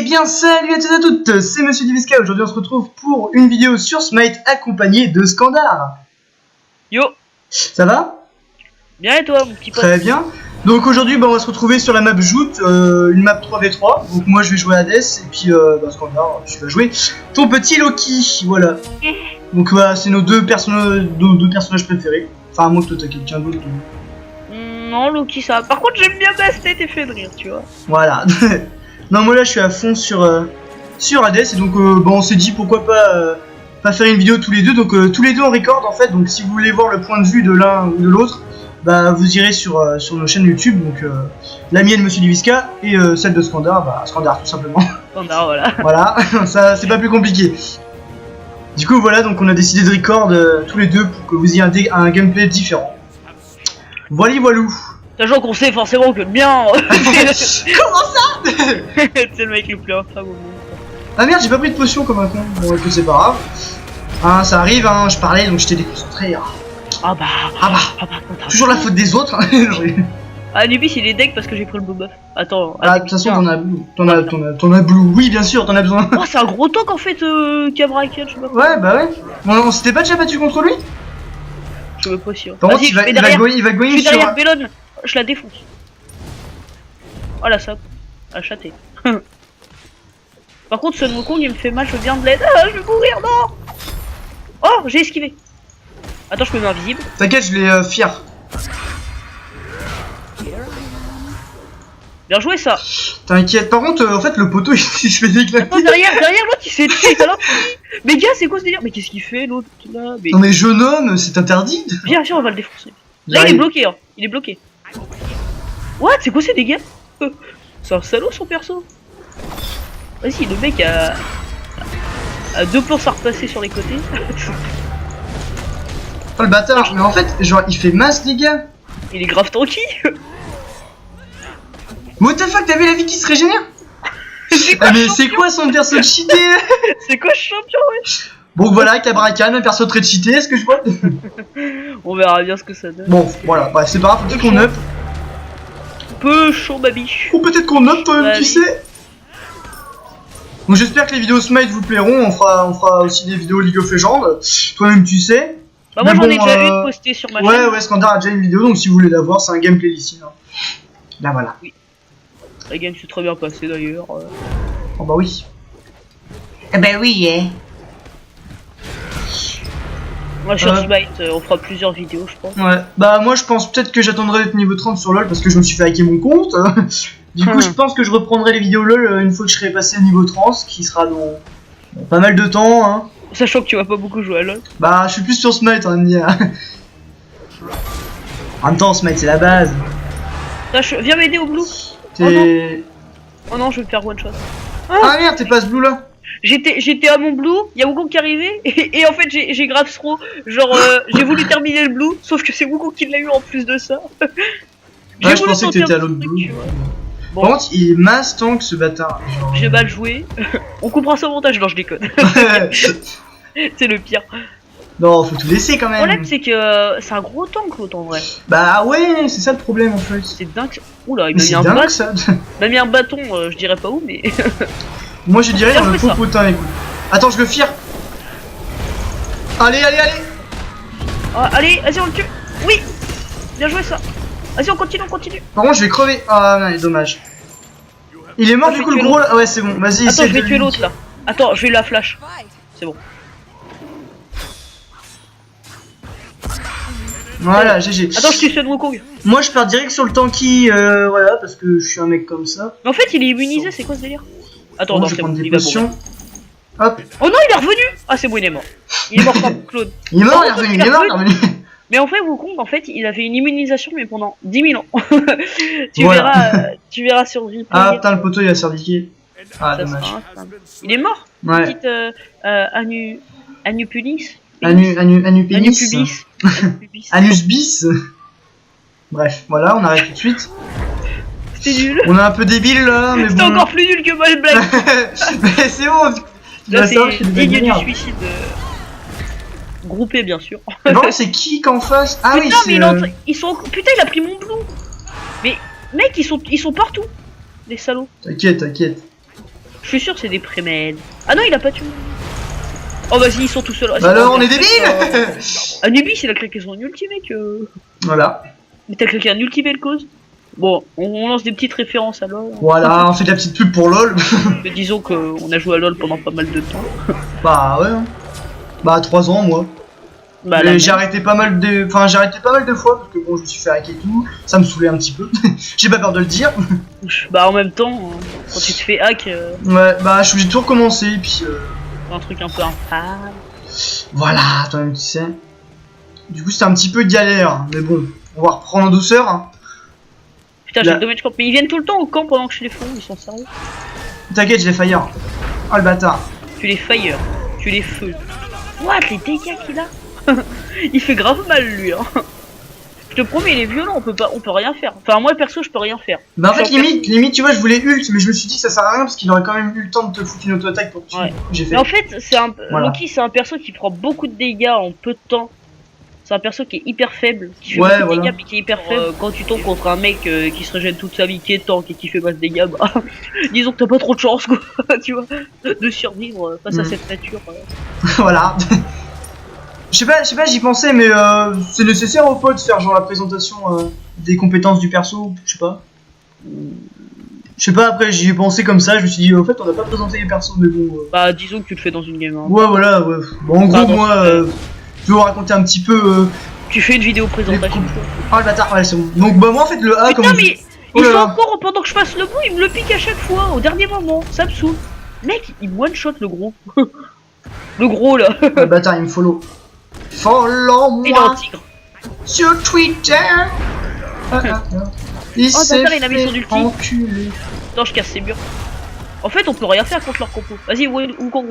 bien salut à tous et à toutes, c'est Monsieur Divisca. Aujourd'hui on se retrouve pour une vidéo sur Smite accompagnée de Skandar. Yo. Ça va? Bien et toi mon petit pote? Très bien. Donc aujourd'hui on va se retrouver sur la map Joute, une map 3v3. Donc moi je vais jouer Hades et puis Skandar, tu vas jouer ton petit Loki, voilà. Donc voilà, c'est nos deux personnages préférés. Enfin à moins que toi t'as quelqu'un d'autre. Non, Loki ça. Par contre j'aime bien Bastet et fait de rire, tu vois. Voilà. Non, moi là je suis à fond sur Hades et donc on s'est dit pourquoi pas faire une vidéo tous les deux. Donc tous les deux on record en fait. Donc si vous voulez voir le point de vue de l'un ou de l'autre, bah vous irez sur nos chaînes YouTube. Donc la mienne Monsieur Divisca et celle de Skandar, Skandar tout simplement. Skandar, voilà. Voilà, ça c'est pas plus compliqué. Du coup voilà, donc on a décidé de record tous les deux pour que vous ayez un gameplay différent. Voilou. Sachant qu'on sait forcément que le mien. Comment ça? C'est le mec le plus infâme au monde. Ah merde, j'ai pas pris de potion comme un con. Bon écoute, c'est pas grave. Hein, ça arrive, hein, je parlais donc j'étais déconcentré. Ah bah. Toujours la faute des autres. Ah, Nubis il est deck parce que j'ai pris le buff. Attends. Ah, de toute façon, t'en as blue. T'en as blue. Oui, bien sûr, t'en as besoin. Oh, c'est un gros tank en fait, Cabraken, je sais pas. Ouais, bah ouais. On s'était pas déjà battu contre lui? Je veux pas sûr. Par contre, il va gagner je suis sur. derrière Bellone, je la défonce. Oh la sape. À châter. Par contre, Sun Wukong il me fait mal, je veux bien de l'aide. Ah, je vais mourir, non. Oh, j'ai esquivé. Attends, je me mets invisible. T'inquiète, je l'ai fier. Bien joué ça. T'inquiète. Par contre, en fait, le poteau il se fait déclater. Attends, derrière l'autre il s'est tué alors. Mais gars, c'est quoi ce délire? Mais qu'est-ce qu'il fait l'autre là? Mais... Non mais jeune homme, c'est interdit. Viens, on va le défoncer. Là, il est bloqué, hein. Il est bloqué. What? C'est quoi ces dégâts? C'est un salaud son perso. Vas-y, le mec a deux plans à repasser sur les côtés. Oh le bâtard. Mais en fait, genre, il fait masse dégâts. Il est grave tranquille. What the fuck, t'avais la vie qui se régénère? Ah mais c'est quoi son perso cheaté? C'est quoi ce champion, ouais? Bon voilà, Cabrakan, un perso très cheaté, est-ce que je vois? On verra bien ce que ça donne. Bon, voilà, bah, c'est pas grave, peut-être qu'on up. Peu chaud ma biche. Ou peut-être qu'on up toi-même, tu sais. Donc j'espère que les vidéos Smite vous plairont, on fera aussi des vidéos League of Legends, toi-même tu sais. Bah moi j'en ai déjà une postée sur ma chaîne. Ouais, Skandar a déjà une vidéo, donc si vous voulez la voir, c'est un gameplay ici. Hein. Là voilà. Oui. La game s'est très bien passée d'ailleurs. Oh bah oui. Eh ben oui, hein. Moi sur Smite, on fera plusieurs vidéos je pense. Ouais, bah moi je pense peut-être que j'attendrai d'être niveau 30 sur LoL parce que je me suis fait hacker mon compte. Du coup je pense que je reprendrai les vidéos LoL une fois que je serai passé au niveau 30, ce qui sera dans pas mal de temps. Hein. Sachant que tu vas pas beaucoup jouer à LoL. Bah je suis plus sur Smite, on va me dire. En même temps Smite c'est la base. Viens m'aider au blue. Oh non, je vais me faire one shot. Ah merde, t'es pas ce blue là. J'étais à mon blue, y'a Wukong qui est arrivé, et en fait j'ai grave trop. Genre, j'ai voulu terminer le blue, sauf que c'est Wukong qui l'a eu en plus de ça. Ouais, je pensais que t'étais à l'autre blue. Bon. Par contre, il est masse tank ce bâtard. J'ai mal joué. On coupera ça au montage, non, je déconne. C'est le pire. Non, faut tout laisser quand même. Le problème, c'est que c'est un gros tank l'autre en vrai. Bah ouais, c'est ça le problème en fait. C'est dingue. Oula, il m'a mis un bâton. Ça. Il m'a mis un bâton, je dirais pas où, mais. Moi je dirais dans le faux potin, écoute. Attends, je le fire. Allez. Ah, allez, vas-y, on le tue. Oui. Bien joué ça. Vas-y, on continue. Par contre, je vais crever. Ah non, dommage. Il est mort du coup le gros là. Ouais, c'est bon. Vas-y, attends, je vais tuer l'autre là. Attends, je vais la flash. C'est bon. Voilà, GG. Attends, je tue Sun Wukong. Moi je pars direct sur le tanky, voilà, parce que je suis un mec comme ça. Mais en fait, il est immunisé, c'est quoi ce délire? Attends, je vais prendre des potions. Hop. Oh non, il est revenu. Ah, c'est bon, il est mort. Il est mort comme Claude. Il est mort, il est revenu. Mais en fait, Wukong, en fait, il avait une immunisation, mais pendant 10 000 ans. tu verras sur le replay. Ah putain, le poteau il a cerdiqué. Ah, dommage. Il est mort. Ouais. Petite Anupulis. Anupubis. Anus bis. Bref, voilà, on arrête tout de suite. C'était nul. On est un peu débile là, mais bon. C'était encore plus nul que moi le blague. Mais c'est bon. Là, c'est digne du suicide. Groupé, bien sûr. Non, c'est qui qu'en face? Ah putain, oui, mais ils sont. Putain, il a pris mon blue. Mais mec, ils sont partout. Les salauds. T'inquiète. Je suis sûr que c'est des prémèdes. Ah non, il a pas tué. Oh vas-y, ils sont tous seuls. Bah alors on est débiles. Anubis, il a claqué son ulti, mec. Voilà. Mais t'as claqué un ulti belle cause. Bon, on lance des petites références à LoL. Voilà, on fait de la petite pub pour LoL. Mais disons qu'on a joué à LoL pendant pas mal de temps. Bah ouais. Bah 3 ans moi. Bah, Mais j'ai arrêté pas mal de. Enfin j'ai arrêté pas mal de fois parce que bon je me suis fait hacker et tout. Ça me saoulait un petit peu. J'ai pas peur de le dire. bah en même temps, quand tu te fais hack, Ouais, bah je suis obligé de tout recommencer et puis un truc un peu infâme. voilà, toi-même tu sais. Du coup c'était un petit peu galère, mais bon, on va reprendre en douceur. Hein. Putain, j'ai le damage camp. Mais ils viennent tout le temps au camp pendant que je les fous, ils sont sérieux. T'inquiète, je les fire. Oh le bâtard. Tu les fire, tu les feux. What, les dégâts qu'il a. Il fait grave mal lui, hein. Je te promets, il est violent, on peut rien faire. Enfin, moi perso, je peux rien faire. Bah en fait, limite, tu vois, je voulais ult, mais je me suis dit que ça sert à rien parce qu'il aurait quand même eu le temps de te foutre une auto-attaque pour que tu. Ouais. J'ai fait. Mais en fait, Voilà. Loki, c'est un perso qui prend beaucoup de dégâts en peu de temps. C'est un perso qui est hyper faible, qui fait beaucoup de dégâts, mais qui est hyper faible. Quand tu tombes contre un mec qui se régène toute sa vie, qui est tank et qui fait pas de dégâts, bah, disons que t'as pas trop de chance, quoi, tu vois, de survivre face à cette nature. Voilà. Je sais pas, j'y pensais, mais c'est nécessaire aux potes de faire genre la présentation des compétences du perso, je sais pas. Je sais pas, après j'y ai pensé comme ça, je me suis dit, en fait on a pas présenté les persos, mais bon. Bah disons que tu le fais dans une game. Hein. Ouais, voilà, ouais. Bon, en gros, moi, je vais vous raconter un petit peu. Tu fais une vidéo présentation. Oh le bâtard, ouais, c'est bon. Donc, bah, moi en fait, le A, putain, mais oh il fait là. encore, pendant que je fasse le bout, il me le pique à chaque fois, au dernier moment, ça me saoule. Mec, il one-shot le gros. Le gros là. Le bâtard, il me follow. Follow Il est un moi tigre. sur Twitter. Il s'est il a mis son fait ulti. enculer. Attends, je casse ses murs. En fait, on peut rien faire contre leur compo. Vas-y, Wukong.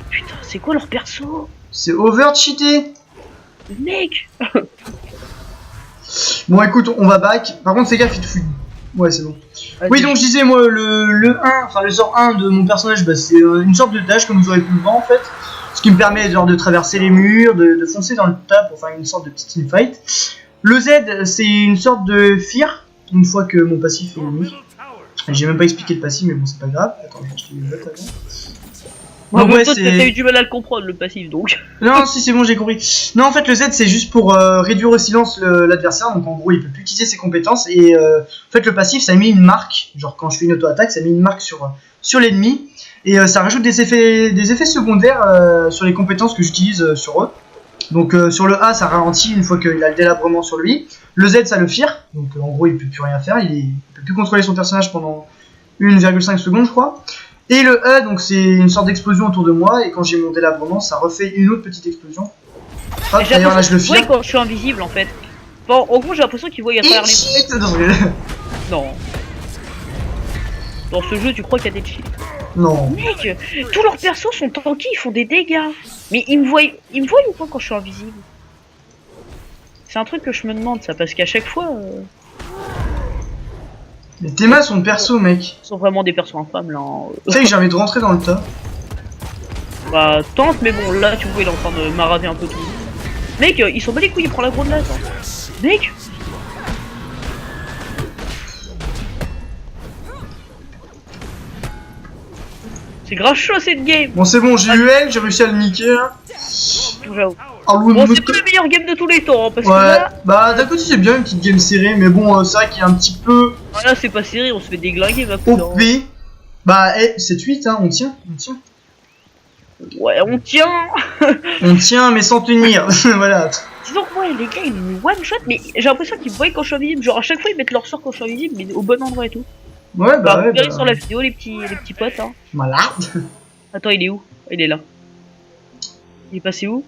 Putain, c'est quoi leur perso? C'est over-cheaté. Mec. Bon, écoute, on va back. Par contre, c'est gaffe, il te fouille. Ouais, c'est bon. Oui, donc je disais, moi, le 1, enfin le sort 1 de mon personnage, bah, c'est une sorte de dash, comme vous aurez pu le voir en fait. Ce qui me permet genre de traverser les murs, de foncer dans le tas pour faire une sorte de petite teamfight. Le Z, c'est une sorte de fear, une fois que mon passif est mis. J'ai même pas expliqué le passif, mais bon, c'est pas grave. Attends, je vais acheter une note avant. Donc ouais, toi, t'as eu du mal à le comprendre, le passif, donc. Non, si, c'est bon, j'ai compris. Non, en fait, le Z, c'est juste pour réduire au silence l'adversaire. Donc, en gros, il peut plus utiliser ses compétences. Et en fait, le passif, ça met une marque. Genre, quand je fais une auto-attaque, ça met une marque sur l'ennemi. Et ça rajoute des effets secondaires sur les compétences que j'utilise sur eux. Donc, sur le A, ça ralentit une fois qu'il a le délabrement sur lui. Le Z, ça le fire. Donc, en gros, il peut plus rien faire. Il peut plus contrôler son personnage pendant 1,5 secondes, je crois. Et le E, donc c'est une sorte d'explosion autour de moi, et quand j'ai mon délabrement, ça refait une autre petite explosion. Hop, d'ailleurs là je le fire. Ouais, quand je suis invisible en fait. Bon, en gros j'ai l'impression qu'il voit à travers les... Non. Dans ce jeu tu crois qu'il y a des cheats? Non. Mec, tous leurs persos sont tankés, ils font des dégâts. Mais ils me voient ou pas quand je suis invisible? C'est un truc que je me demande ça, parce qu'à chaque fois... Les thémas sont perso, mec. Ils sont vraiment des persos infâmes là. Tu sais que j'ai envie de rentrer dans le tas. Bah tente, mais bon là tu vois il est en train de maraver un peu tout. Mec, ils sont pas les couilles, il prend la gros de là, attends. Mec. C'est grave chaud cette game. Bon c'est bon, j'ai eu elle, j'ai réussi à le niquer là. J'avoue. Oh, bon c'est pas la meilleure game de tous les temps, hein, parce ouais, que là... bah d'un côté c'est bien une petite game serrée, mais bon c'est vrai qu'il y a un petit peu... Ah, là c'est pas serré, on se fait déglinguer ma OP. Bah 7-8 hein, on tient. Ouais, on tient. On tient mais sans tenir, voilà. Disons que moi les gars ils me one shot, mais j'ai l'impression qu'ils me voient quand je suis invisible. Genre à chaque fois ils mettent leur sort quand je suis invisible, mais au bon endroit et tout. Ouais bah vous ouais. verrez sur la vidéo les petits potes hein. Voilà. Attends, il est où? Il est là. Il est passé où?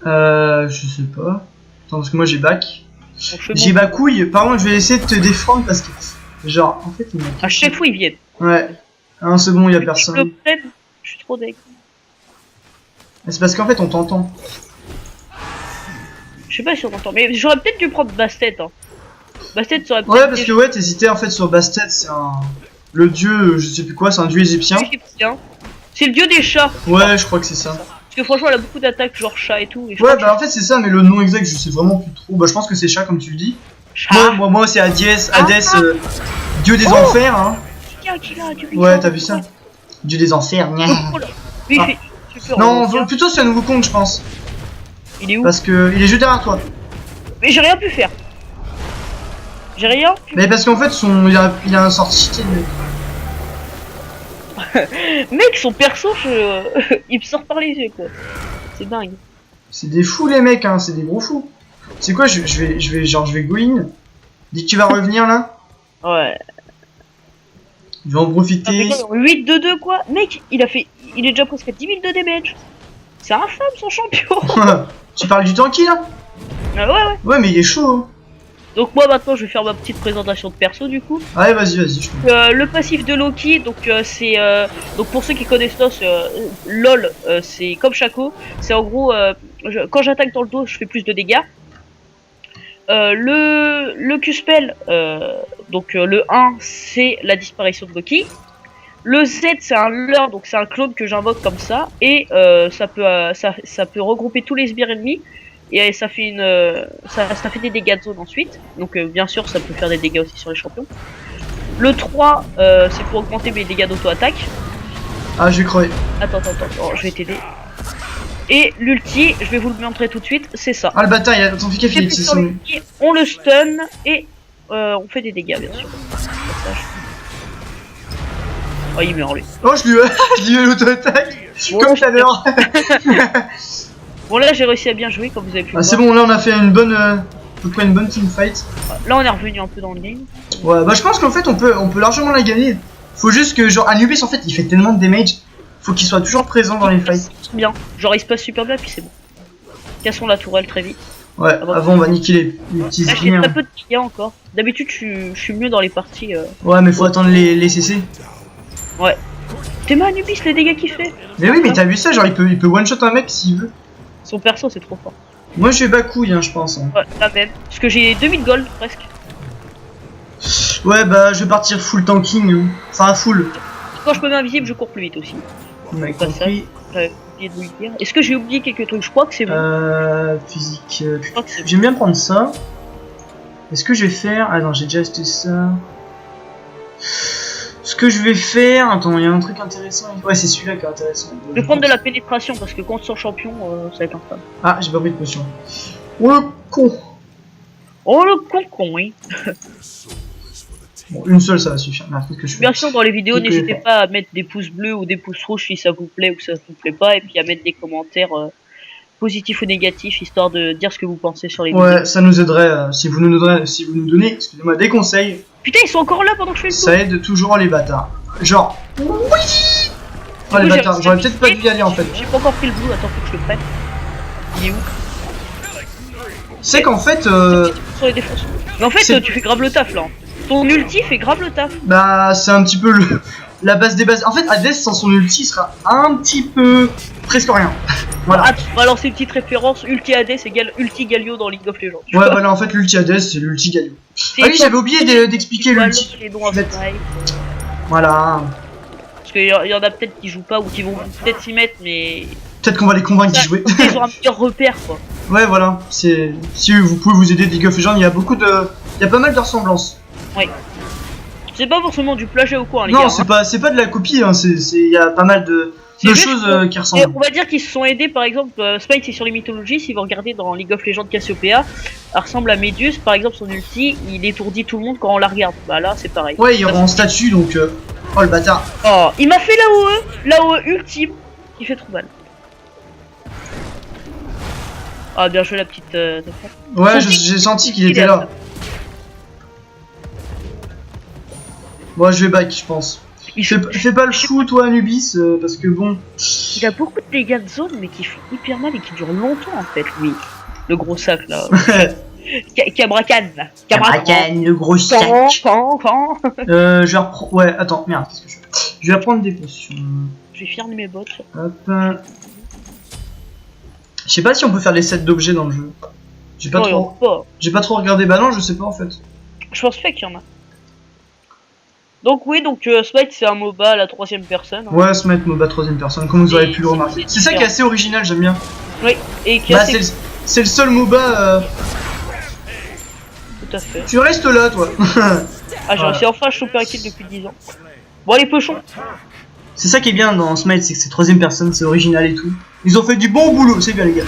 Je sais pas. Attends parce que moi j'ai back. J'ai bon. couille. Par contre je vais essayer de te défendre parce que... Genre en fait il m'a... À chaque fois ils viennent. Ouais. Ah, c'est bon, y'a personne. Je le prenne, je suis trop deg. C'est parce qu'en fait on t'entend. Je sais pas si on t'entend, mais j'aurais peut-être dû prendre Bastet hein. Bastet ça aurait peut-être... Ouais parce que ouais t'hésitais en fait sur Bastet, c'est un... Le dieu, je sais plus quoi, c'est un dieu égyptien. C'est le dieu des chats. Ouais je crois que c'est ça. Parce que franchement elle a beaucoup d'attaques genre chat et tout. Et ouais bah en fait c'est ça, mais le nom exact je sais vraiment plus trop. Bah je pense que c'est chat comme tu le dis. Moi c'est Hades, dieu des enfers, hein. Ouais, t'as vu ça? Dieu des enfers, gna. Lui, Ah. Non, plutôt c'est un nouveau compte, je pense. Il est où? Parce que il est juste derrière toi. Mais j'ai rien pu faire. J'ai rien pu. Mais parce qu'en fait, il a un sort cheaté. Mec, son perso, il me sort par les yeux, quoi. C'est dingue. C'est des fous, les mecs, hein, c'est des gros fous. C'est quoi, je vais go in. Dis que tu vas revenir là. Ouais. Je vais en profiter. 8-2-2, quoi. Mec, il est déjà presque à 10 000 de damage. C'est infâme, son champion. Tu parles du tanky là? Ouais. Ouais, mais il est chaud. Hein. Donc moi maintenant je vais faire ma petite présentation de perso du coup. Allez, vas-y. Le passif de Loki, donc c'est donc pour ceux qui connaissent LOL, LOL c'est comme Shaco, c'est en gros quand j'attaque dans le dos je fais plus de dégâts. Le Q-spell, donc le 1 c'est la disparition de Loki. Le Z c'est un leurre, donc c'est un clone que j'invoque comme ça et ça peut regrouper tous les sbires ennemis. Et ça fait ça fait des dégâts de zone ensuite. Donc bien sûr ça peut faire des dégâts aussi sur les champions. Le 3 c'est pour augmenter mes dégâts d'auto-attaque. Ah, je vais crever. Attends, je vais t'aider. Et l'ulti, je vais vous le montrer tout de suite, c'est ça. Ah, le bâtard, il a ton piqué Philippe, c'est ça. On le stun et on fait des dégâts bien sûr. Oh, il meurt lui. Oh, je lui ai l'auto-attaque. Comme tout à l'heure. Bon là j'ai réussi à bien jouer comme vous avez pu voir. C'est bon, là on a fait une bonne teamfight. Là on est revenu un peu dans le game. Ouais, bah je pense qu'en fait on peut largement la gagner. Faut juste que genre Anubis en fait il fait tellement de damage, faut qu'il soit toujours présent dans les fights. Bien, genre il se passe super bien puis c'est bon. Cassons la tourelle très vite. Ouais, avant on va niquer les petits là j'ai très peu de dégâts encore. D'habitude je suis mieux dans les parties. Ouais mais faut attendre les CC. Ouais. T'es mal Anubis les dégâts qu'il fait. Mais oui mais t'as vu ça, genre il peut one shot un mec s'il veut. Son perso c'est trop fort. Moi je vais bas couille hein, je pense. Hein. Ouais, la même. Parce que j'ai 2000 gold presque. Ouais bah je vais partir full tanking. Hein. Enfin full. Quand je me mets invisible je cours plus vite aussi. Ouais, compris. J'avais oublié de vous le dire. Est-ce que j'ai oublié quelques trucs? Je crois que c'est bon. Physique. J'aime bien prendre ça. Est-ce que je vais faire... Ah non j'ai déjà acheté ça. Ce que je vais faire... Attends, il y a un truc intéressant. Ouais, c'est celui-là qui est intéressant. Je vais prendre de la pénétration parce que contre son champion, ça va être infâme. Ah, j'ai pas pris de potion. Oh le con. Oh le con, oui. Bon, une seule ça va suffire. Mais après, ce que je fais. Bien sûr, dans les vidéos, n'hésitez pas à mettre des pouces bleus ou des pouces rouges si ça vous plaît ou ça vous plaît pas. Et puis à mettre des commentaires positifs ou négatifs histoire de dire ce que vous pensez sur les vidéos. Ouais, ça nous aiderait si vous nous donnez, excusez-moi, des conseils. Putain, ils sont encore là pendant que je fais le tour. Ça aide toujours les bâtards. Genre, oui. Oh les bâtards, j'aurais peut-être pas dû y aller en fait. J'ai pas encore pris le blue, attends, faut que je le prenne. Il est où? C'est qu'en fait. Sur les défenses. Mais en fait, tu fais grave le taf là. Ton ulti fait grave le taf. Bah, c'est un petit peu la base des bases. En fait, Hades sans son ulti sera un petit peu presque rien. Voilà. Ah, on va lancer une petite référence. Ulti Hades égale ulti Galio dans League of Legends. Ouais, voilà, en fait, l'ulti Hades c'est l'ulti Galio. Ah oui, j'avais oublié d'expliquer l'ulti. Voilà. Parce qu'il y en a peut-être qui jouent pas ou qui vont peut-être s'y mettre, mais. Peut-être qu'on va les convaincre d'y jouer. Ils ont un meilleur repère quoi. Ouais, voilà. Si vous pouvez vous aider de League of Legends, il y a il y a pas mal de ressemblances. Ouais. C'est pas forcément du plagiat ou quoi, hein, les gars. Non, c'est pas de la copie, hein. Il y a pas mal de choses qui ressemblent. On va dire qu'ils se sont aidés, par exemple, Spike c'est sur les mythologies, si vous regardez dans League of Legends Cassiopeia, elle ressemble à Méduse, par exemple son ulti, il étourdit tout le monde quand on la regarde. Bah là c'est pareil. Ouais, il est en statue donc. Oh le bâtard. Oh, il m'a fait l'AOE ultime, qui fait trop mal. Ah bien joué la petite. Ouais, j'ai senti qu'il était là. Moi je vais back, je pense. Fais pas le fou toi Anubis, parce que bon. Il a beaucoup de dégâts de zone, mais qui fait hyper mal et qui dure longtemps en fait, lui. Le gros sac là. Cabracan, le gros sac. Je vais reprendre. Ouais, attends, merde, qu'est-ce que je fais? Je vais reprendre des potions. Je vais fermer mes bottes. Hop. Je sais pas si on peut faire les sets d'objets dans le jeu. J'ai pas trop regardé. Bah non, je sais pas en fait. Je pense pas qu'il y en a. Donc oui, Smite c'est un MOBA à la 3ème personne. Hein. Ouais, Smite MOBA 3ème personne, comme vous aurez pu le remarquer. C'est ça qui est assez original, j'aime bien. Oui, et qui c'est le seul MOBA. tout à fait. Tu restes là, toi. Ah, j'ai réussi enfin à choper un kill depuis 10 ans. Bon, allez, pochons. C'est ça qui est bien dans Smite, c'est que c'est troisième personne, c'est original et tout. Ils ont fait du bon boulot, c'est bien les gars.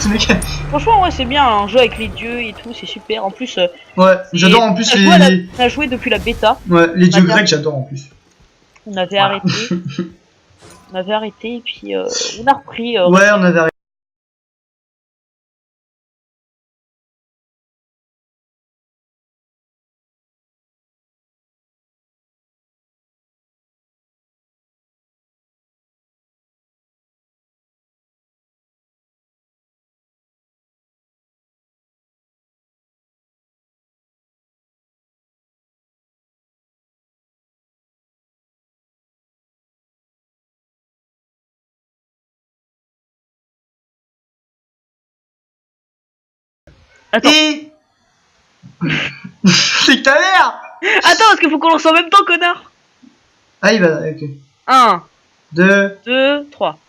Franchement, ouais, c'est bien, un jeu avec les dieux et tout, c'est super. En plus, Ouais, j'adore en plus on a joué depuis la bêta. Ouais, les dieux grecs, j'adore en plus. On avait arrêté. On avait arrêté et puis on a repris. Ouais, on avait arrêté. Attends. Et... c'est que ta mère. Attends, parce qu'il faut qu'on lance en même temps, connard. Ah, il va, ok. 1, 2, 2, 3.